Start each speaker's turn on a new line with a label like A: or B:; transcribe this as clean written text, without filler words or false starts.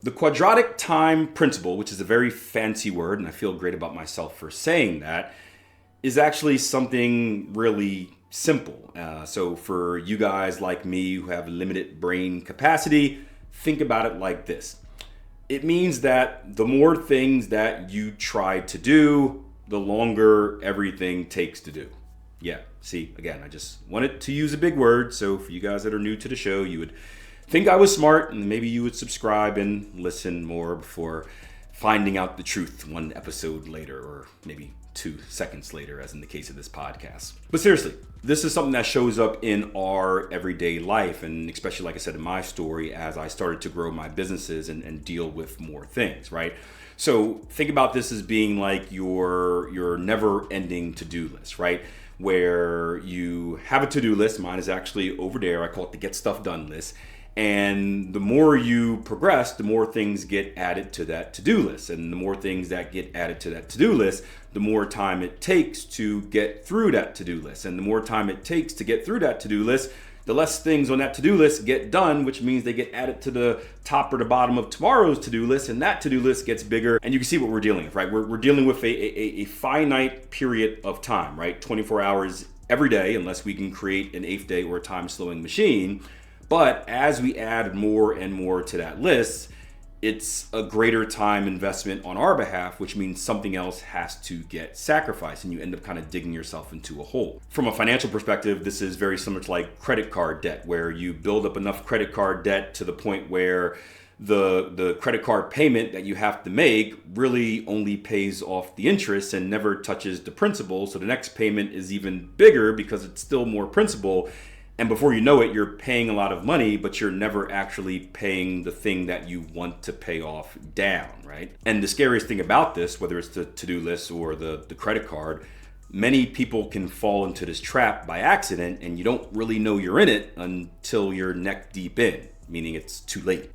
A: The quadratic time principle, which is a very fancy word, and I feel great about myself for saying that, is actually something really simple. So for you guys like me who have limited brain capacity, think about it like this. It means that the more things that you try to do, the longer everything takes to do. Yeah, see, again, I just wanted to use a big word. So for you guys that are new to the show, you would think I was smart and maybe you would subscribe and listen more before finding out the truth one episode later, or maybe 2 seconds later, as in the case of this podcast. But seriously, this is something that shows up in our everyday life, and especially, like I said, in my story, as I started to grow my businesses and deal with more things, right? So think about this as being like your never-ending to-do list, right? Where you have a to-do list. Mine is actually over there. I call it the get stuff done list. And the more you progress, the more things get added to that to-do list. And the more things that get added to that to-do list, the more time it takes to get through that to-do list. And the more time it takes to get through that to-do list, the less things on that to-do list get done, which means they get added to the top or the bottom of tomorrow's to-do list. And that to-do list gets bigger. And you can see what we're dealing with, right? We're dealing with a finite period of time, right? 24 hours every day, unless we can create an 8th day or a time-slowing machine. But as we add more and more to that list, it's a greater time investment on our behalf, which means something else has to get sacrificed, and you end up kind of digging yourself into a hole. From a financial perspective, this is very similar to like credit card debt, where you build up enough credit card debt to the point where the credit card payment that you have to make really only pays off the interest and never touches the principal. So the next payment is even bigger because it's still more principal. And before you know it, you're paying a lot of money, but you're never actually paying the thing that you want to pay off down, right? And the scariest thing about this, whether it's the to-do list or the credit card, many people can fall into this trap by accident, and you don't really know you're in it until you're neck deep in, meaning it's too late.